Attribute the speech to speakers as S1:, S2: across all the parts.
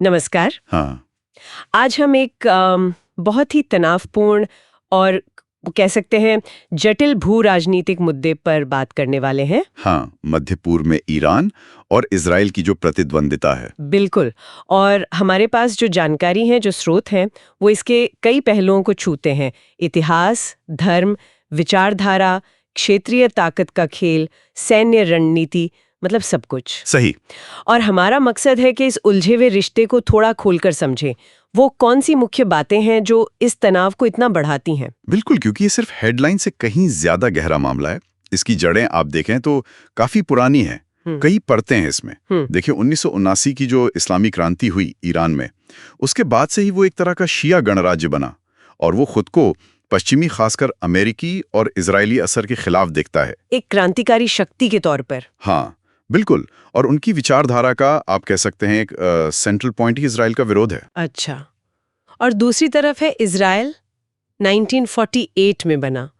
S1: नमस्कार।
S2: हाँ।
S1: आज हम एक बहुत ही तनावपूर्ण और कह सकते हैं जटिल भू राजनीतिक मुद्दे पर बात करने वाले हैं।
S2: हाँ, मध्य पूर्व में ईरान और इजराइल की जो प्रतिद्वंदिता है।
S1: बिल्कुल। और हमारे पास जो जानकारी है, जो स्रोत हैं, वो इसके कई पहलुओं को छूते हैं। इतिहास, धर्म, विचारधारा, क्षेत्रीय ताकत का खेल, सैन्य रणनीति, मतलब सब कुछ।
S2: सही।
S1: और हमारा मकसद है कि इस उलझे हुए रिश्ते को थोड़ा खोलकर समझें। वो कौन सी मुख्य बातें हैं जो इस तनाव को इतना बढ़ाती हैं?
S2: बिल्कुल, क्योंकि ये सिर्फ हेडलाइन से कहीं ज्यादा गहरा मामला है। इसकी जड़ें आप देखें तो काफी पुरानी हैं। कई परतें हैं इसमें। देखिए 1979 की जो इस्लामी क्रांति हुई ईरान में, उसके बाद से ही वो एक तरह का शिया गणराज्य बना और वो खुद को पश्चिमी, खासकर अमेरिकी और इजरायली असर के खिलाफ देखता है।
S1: एक क्रांतिकारी शक्ति के तौर पर।
S2: हाँ बिल्कुल। और उनकी विचारधारा का आप कह सकते हैं एक सेंट्रल पॉइंट ही इजराइल का विरोध है।
S1: अच्छा। और दूसरी तरफ है इजराइल, 1948 में बना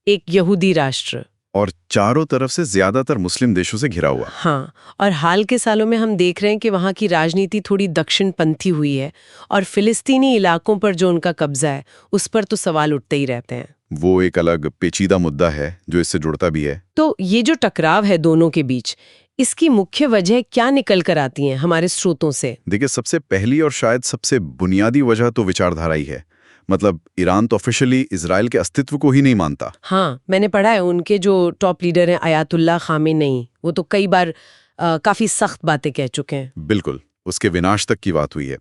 S1: एक यहूदी राष्ट्र।
S2: और चारों तरफ से ज्यादातर मुस्लिम देशों से घिरा हुआ।
S1: हाँ, और हाल के सालों में हम देख रहे हैं कि वहाँ की राजनीति थोड़ी दक्षिणपंथी हुई है और फिलिस्तीनी इलाकों पर जो उनका कब्जा है उस पर तो सवाल उठते ही रहते हैं।
S2: वो एक अलग पेचीदा मुद्दा है जो इससे जुड़ता भी है।
S1: तो ये जो टकराव है दोनों के बीच, इसकी मुख्य वजह क्या निकल कर आती है हमारे स्रोतों से?
S2: देखिए, सबसे पहली और शायद सबसे बुनियादी वजह तो विचारधारा ही है। मतलब ईरान तो ऑफिशियली इजराइल के अस्तित्व को ही नहीं मानता।
S1: हाँ, मैंने पढ़ा है उनके जो टॉप लीडर हैं आयतुल्लाह खामेनेई, वो तो कई बार काफी सख्त बातें कह चुके हैं।
S2: बिल्कुल, उसके विनाश तक की बात हुई है।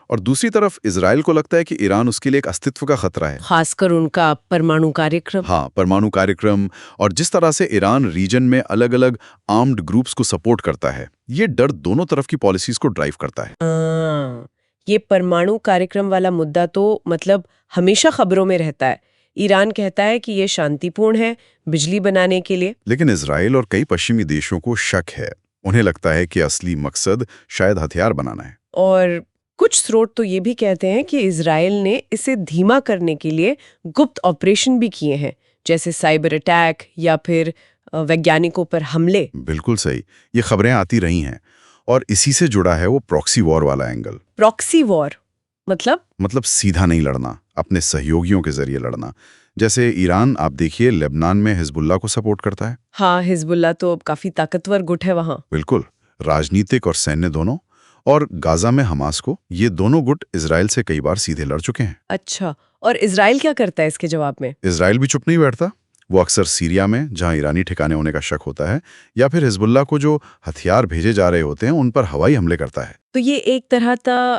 S2: और दूसरी तरफ इजराइल को लगता है कि ईरान उसके लिए एक अस्तित्व का खतरा है,
S1: खासकर उनका परमाणु कार्यक्रम।
S2: हाँ, परमाणु कार्यक्रम और जिस तरह से ईरान रीजन में अलग अलग आर्म्ड ग्रुप्स को सपोर्ट करता है, ये डर दोनों तरफ की पॉलिसीज को ड्राइव करता है।
S1: ये परमाणु कार्यक्रम वाला मुद्दा तो मतलब हमेशा खबरों में रहता है। ईरान कहता है कि ये शांतिपूर्ण है बिजली बनाने के लिए,
S2: लेकिन इजराइल और कई पश्चिमी देशों को शक है। उन्हें लगता है कि असली मकसद शायद हथियार बनाना है।
S1: और कुछ स्रोत तो ये भी कहते हैं कि इजराइल ने इसे धीमा करने के लिए गुप्त ऑपरेशन भी किए हैं, जैसे साइबर अटैक या फिर वैज्ञानिकों पर हमले।
S2: बिल्कुल सही, ये खबरें आती रही हैं। और इसी से जुड़ा है वो प्रॉक्सी वॉर वाला एंगल।
S1: प्रॉक्सी वॉर मतलब
S2: सीधा नहीं लड़ना, अपने सहयोगियों के जरिए लड़ना। जैसे ईरान, आप देखिए, लेबनान में हिजबुल्लाह को सपोर्ट करता है।
S1: हाँ, हिजबुल्लाह तो अब काफी ताकतवर गुट है वहाँ।
S2: बिल्कुल, राजनीतिक और सैन्य दोनों। और गाजा में हमास को, ये दोनों गुट इजराइल से कई बार सीधे लड़ चुके हैं।
S1: अच्छा, और इजराइल क्या करता है इसके जवाब में?
S2: इजराइल भी चुप नहीं बैठता। वो अक्सर सीरिया में, जहां ईरानी ठिकाने होने का शक होता है, या फिर हिजबुल्लाह को जो हथियार भेजे जा रहे होते हैं, उन पर हवाई हमले करता है।
S1: तो ये एक तरह का